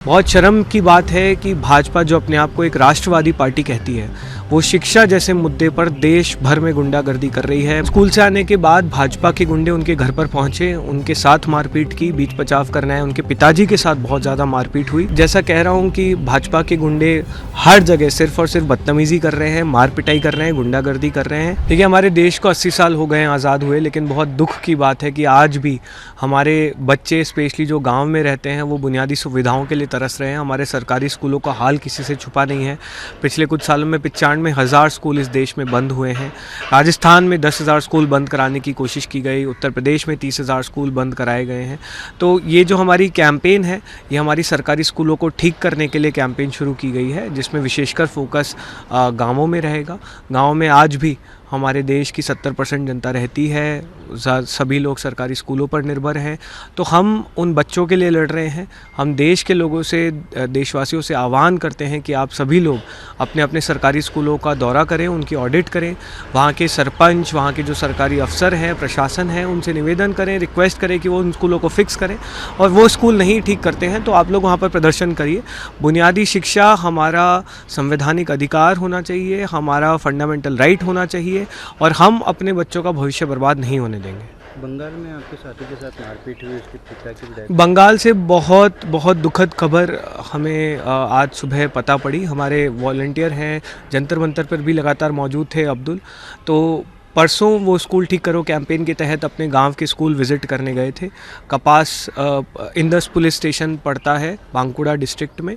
बहुत शर्म की बात है कि भाजपा जो अपने आप को एक राष्ट्रवादी पार्टी कहती है वो शिक्षा जैसे मुद्दे पर देश भर में गुंडागर्दी कर रही है। स्कूल से आने के बाद भाजपा के गुंडे उनके घर पर पहुंचे, उनके साथ मारपीट की, बीच बचाव करना है। उनके पिताजी के साथ बहुत ज़्यादा मारपीट हुई। जैसा कह रहा हूं कि भाजपा के गुंडे हर जगह सिर्फ और सिर्फ बदतमीजी कर रहे हैं, मार पिटाई कर रहे हैं, गुंडागर्दी कर रहे हैं। देखिए, हमारे देश को 80 साल हो गए हैं आज़ाद हुए, लेकिन बहुत दुख की बात है कि आज भी हमारे बच्चे स्पेशली जो गाँव में रहते हैं वो बुनियादी सुविधाओं के लिए तरस रहे हैं। हमारे सरकारी स्कूलों का हाल किसी से छुपा नहीं है। पिछले कुछ सालों में 95,000 स्कूल इस देश में बंद हुए हैं। राजस्थान में 10,000 स्कूल बंद कराने की कोशिश की गई। उत्तर प्रदेश में 30,000 स्कूल बंद कराए गए हैं। तो ये जो हमारी कैंपेन है, ये हमारी सरकारी स्कूलों को ठीक करने के लिए कैंपेन शुरू की गई है, जिसमें विशेषकर फोकस गाँवों में रहेगा। गाँव में आज भी हमारे देश की 70% जनता रहती है, सभी लोग सरकारी स्कूलों पर निर्भर हैं। तो हम उन बच्चों के लिए लड़ रहे हैं। हम देश के लोगों से, देशवासियों से आह्वान करते हैं कि आप सभी लोग अपने अपने सरकारी स्कूलों का दौरा करें, उनकी ऑडिट करें। वहाँ के सरपंच, वहाँ के जो सरकारी अफसर हैं, प्रशासन है, उनसे निवेदन करें, रिक्वेस्ट करें कि वो उन स्कूलों को फिक्स करें। और वो स्कूल नहीं ठीक करते हैं तो आप लोग वहाँ पर प्रदर्शन करिए। बुनियादी शिक्षा हमारा संवैधानिक अधिकार होना चाहिए, हमारा फंडामेंटल राइट होना चाहिए, और हम अपने बच्चों का भविष्य बर्बाद नहीं होने देंगे। बंगाल में आपके साथी के साथ मारपीट हुई, उसके पिता की डेथ। बंगाल से बहुत बहुत दुखद खबर हमें आज सुबह पता पड़ी। हमारे वॉलंटियर हैं, जंतर मंतर पर भी लगातार मौजूद थे अब्दुल। तो परसों वो स्कूल ठीक करो कैंपेन के तहत अपने गांव के स्कूल विज़िट करने गए थे। कपास इंदस पुलिस स्टेशन पड़ता है बांकुड़ा डिस्ट्रिक्ट में।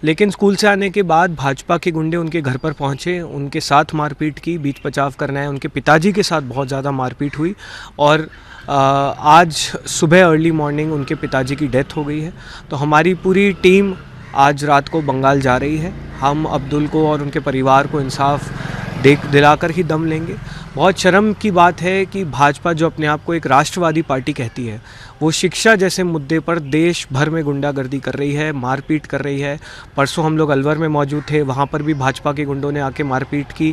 लेकिन स्कूल से आने के बाद भाजपा के गुंडे उनके घर पर पहुंचे, उनके साथ मारपीट की, बीच बचाव करना है। उनके पिताजी के साथ बहुत ज़्यादा मारपीट हुई और आज सुबह अर्ली मॉर्निंग उनके पिताजी की डेथ हो गई है। तो हमारी पूरी टीम आज रात को बंगाल जा रही है। हम अब्दुल को और उनके परिवार को इंसाफ दिलाकर ही दम लेंगे। बहुत शर्म की बात है कि भाजपा जो अपने आप को एक राष्ट्रवादी पार्टी कहती है वो शिक्षा जैसे मुद्दे पर देश भर में गुंडागर्दी कर रही है, मारपीट कर रही है। परसों हम लोग अलवर में मौजूद थे, वहाँ पर भी भाजपा के गुंडों ने आके मारपीट की।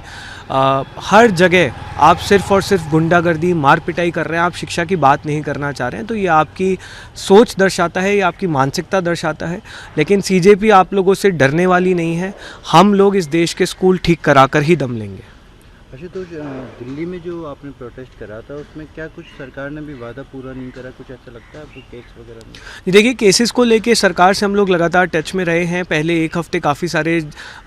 हर जगह आप सिर्फ और सिर्फ गुंडागर्दी, मार पिटाई कर रहे हैं। आप शिक्षा की बात नहीं करना चाह रहे हैं। तो ये आपकी सोच दर्शाता है, ये आपकी मानसिकता दर्शाता है। लेकिन सीजेपी आप लोगों से डरने वाली नहीं है। हम लोग इस देश के स्कूल ठीक कराकर ही दम लेंगे। अच्छा, तो दिल्ली में जो आपने प्रोटेस्ट करा था उसमें क्या कुछ सरकार ने भी वादा पूरा नहीं करा, कुछ ऐसा लगता है आपको केस वगैरह में? देखिए, केसेस को लेके सरकार से हम लोग लगातार टच में रहे हैं। पहले एक हफ्ते काफ़ी सारे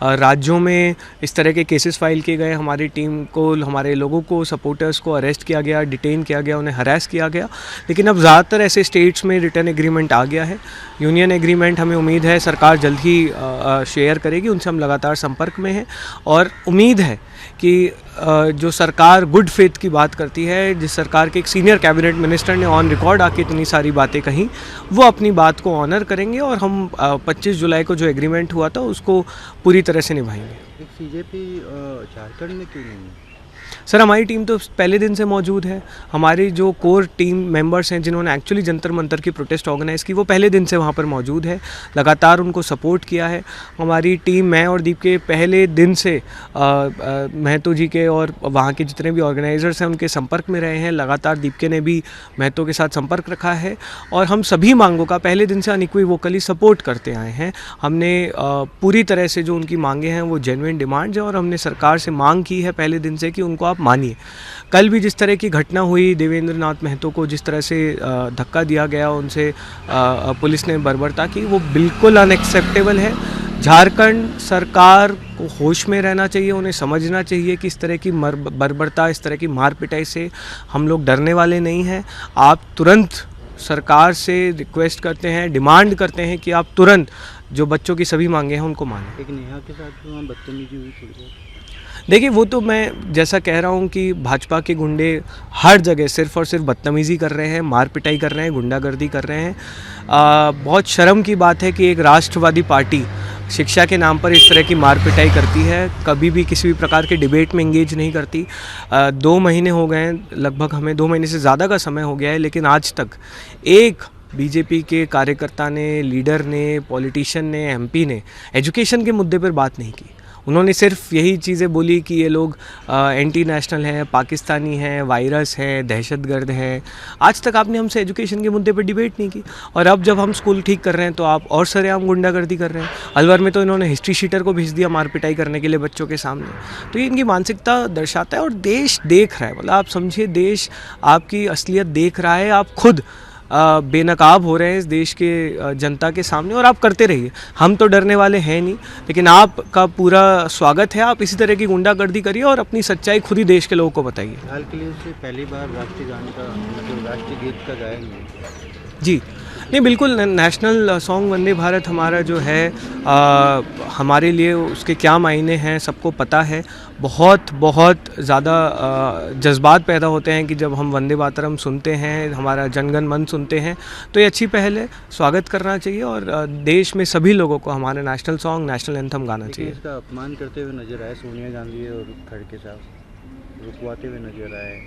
राज्यों में इस तरह के केसेस फाइल किए गए। हमारी टीम को, हमारे लोगों को, सपोर्टर्स को अरेस्ट किया गया, डिटेन किया गया, उन्हें हरास किया गया। लेकिन अब ज़्यादातर ऐसे स्टेट्स में रिटर्न एग्रीमेंट आ गया है, यूनियन एग्रीमेंट। हमें उम्मीद है सरकार जल्द ही शेयर करेगी। उनसे हम लगातार संपर्क में हैं और उम्मीद है कि जो सरकार गुड फेथ की बात करती है, जिस सरकार के एक सीनियर कैबिनेट मिनिस्टर ने ऑन रिकॉर्ड आके इतनी सारी बातें कहीं, वो अपनी बात को ऑनर करेंगे और हम 25 जुलाई को जो एग्रीमेंट हुआ था उसको पूरी तरह से निभाएंगे। सीजेपी झारखंड में क्यों नहीं है? सर, हमारी टीम तो पहले दिन से मौजूद है। हमारी जो कोर टीम मेंबर्स हैं जिन्होंने एक्चुअली जंतर मंतर की प्रोटेस्ट ऑर्गेनाइज़ की, वो पहले दिन से वहाँ पर मौजूद है, लगातार उनको सपोर्ट किया है। हमारी टीम, मैं और दीप के पहले दिन से महतो जी के और वहाँ के जितने भी ऑर्गेनाइजर्स हैं उनके संपर्क में रहे हैं। लगातार दीप के ने भी महतो के साथ संपर्क रखा है और हम सभी मांगों का पहले दिन से अनइक्विवोकली सपोर्ट करते आए हैं। हमने पूरी तरह से जो उनकी मांगे हैं वो जेन्युइन डिमांड्स हैं और हमने सरकार से मांग की है पहले दिन से कि उनको आप मानिए। कल भी जिस तरह की घटना हुई, देवेंद्र नाथ महतो को जिस तरह से धक्का दिया गया, उनसे पुलिस ने बर्बरता की, वो बिल्कुल अनएक्सेप्टेबल है। झारखंड सरकार को होश में रहना चाहिए, उन्हें समझना चाहिए कि इस तरह की बर्बरता, इस तरह की मार पिटाई से हम लोग डरने वाले नहीं हैं। आप तुरंत सरकार से रिक्वेस्ट करते हैं, डिमांड करते हैं कि आप तुरंत जो बच्चों की सभी मांगे हैं उनको मानें। एक नेहा के साथ वहाँ बदतमीजी हुई थोड़ी बहुत। देखिए, वो तो मैं जैसा कह रहा हूँ कि भाजपा के गुंडे हर जगह सिर्फ और सिर्फ बदतमीज़ी कर रहे हैं, मार पिटाई कर रहे हैं, गुंडागर्दी कर रहे हैं। बहुत शर्म की बात है कि एक राष्ट्रवादी पार्टी शिक्षा के नाम पर इस तरह की मार पिटाई करती है, कभी भी किसी भी प्रकार के डिबेट में इंगेज नहीं करती। 2 महीने हो गए हैं, लगभग हमें 2 महीने से ज़्यादा का समय हो गया है, लेकिन आज तक एक बीजेपी के कार्यकर्ता ने, लीडर ने, पॉलिटिशियन ने, एमपी ने एजुकेशन के मुद्दे पर बात नहीं की। उन्होंने सिर्फ यही चीज़ें बोली कि ये लोग एंटी नेशनल हैं, पाकिस्तानी हैं, वायरस है, दहशतगर्द है। आज तक आपने हमसे एजुकेशन के मुद्दे पर डिबेट नहीं की, और अब जब हम स्कूल ठीक कर रहे हैं तो आप और सरेआम गुंडागर्दी कर रहे हैं। अलवर में तो इन्होंने हिस्ट्री शीटर को भेज दिया मार पिटाई करने के लिए बच्चों के सामने। तो ये इनकी मानसिकता दर्शाता है, और देश देख रहा है। मतलब आप समझिए, देश आपकी असलियत देख रहा है। आप खुद बेनकाब हो रहे हैं इस देश के जनता के सामने, और आप करते रहिए। हम तो डरने वाले हैं नहीं, लेकिन आपका पूरा स्वागत है। आप इसी तरह की गुंडागर्दी करिए और अपनी सच्चाई खुद ही देश के लोगों को बताइए। हाल के लिए उससे पहली बार राष्ट्रीय गान का मतलब राष्ट्रीय गीत का गायन हुआ। जी नहीं, बिल्कुल नेशनल सॉन्ग वंदे भारत हमारा जो है हमारे लिए उसके क्या मायने हैं सबको पता है। बहुत बहुत ज़्यादा जज्बात पैदा होते हैं कि जब हम वंदे मातरम सुनते हैं, हमारा जनगण मन सुनते हैं। तो ये अच्छी पहल है, स्वागत करना चाहिए, और देश में सभी लोगों को हमारा नेशनल सॉन्ग, नेशनल एंथम गाना लेकिन चाहिए। इसका अपमान करते हुए नजर आए सोनिया गांधी और खड़गे साहब, रुकवाते हुए नजर आए।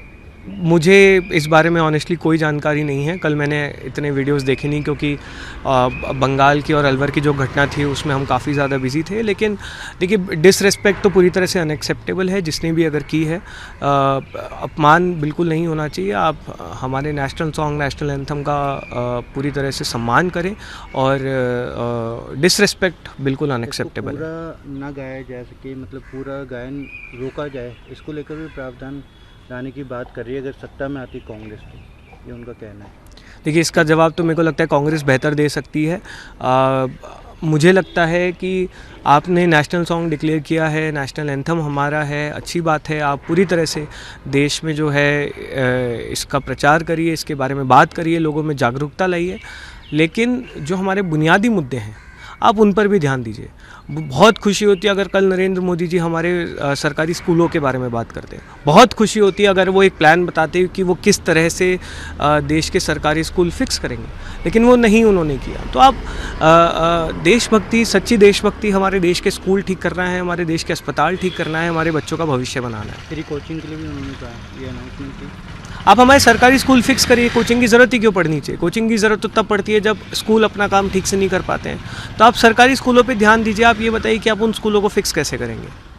मुझे इस बारे में ऑनेस्टली कोई जानकारी नहीं है। कल मैंने इतने वीडियोस देखे नहीं, क्योंकि बंगाल की और अलवर की जो घटना थी उसमें हम काफ़ी ज़्यादा बिजी थे। लेकिन देखिए, डिसरिस्पेक्ट तो पूरी तरह से अनएक्सेप्टेबल है, जिसने भी अगर की है। अपमान बिल्कुल नहीं होना चाहिए। आप हमारे नेशनल सॉन्ग, नेशनल एंथम का पूरी तरह से सम्मान करें, और डिसरिस्पेक्ट बिल्कुल अनएक्सेप्टेबल है। पूरा ना गाया जा सके, मतलब पूरा गायन रोका जाए, इसको लेकर भी प्रावधान लाने की बात कर रही है अगर सत्ता में आती कांग्रेस, तो ये उनका कहना है। देखिए, इसका जवाब तो मेरे को लगता है कांग्रेस बेहतर दे सकती है। मुझे लगता है कि आपने नेशनल सॉन्ग डिक्लेयर किया है, नेशनल एंथम हमारा है, अच्छी बात है। आप पूरी तरह से देश में जो है इसका प्रचार करिए, इसके बारे में बात करिए, लोगों में जागरूकता लाइए। लेकिन जो हमारे बुनियादी मुद्दे हैं, आप उन पर भी ध्यान दीजिए। बहुत खुशी होती है अगर कल नरेंद्र मोदी जी हमारे सरकारी स्कूलों के बारे में बात करते हैं। बहुत खुशी होती है अगर वो एक प्लान बताते हैं कि वो किस तरह से देश के सरकारी स्कूल फिक्स करेंगे, लेकिन वो नहीं उन्होंने किया। तो आप देशभक्ति, सच्ची देशभक्ति, हमारे देश के स्कूल ठीक करना है, हमारे देश के अस्पताल ठीक करना है, हमारे बच्चों का भविष्य बनाना है। फिर कोचिंग के लिए भी उन्होंने कहा, ये अनाउंसमेंट की। आप हमारे सरकारी स्कूल फिक्स करिए, कोचिंग की ज़रूरत ही क्यों पड़नी चाहिए? कोचिंग की ज़रूरत तो तब पड़ती है जब स्कूल अपना काम ठीक से नहीं कर पाते हैं। तो आप सरकारी स्कूलों पे ध्यान दीजिए। आप ये बताइए कि आप उन स्कूलों को फिक्स कैसे करेंगे।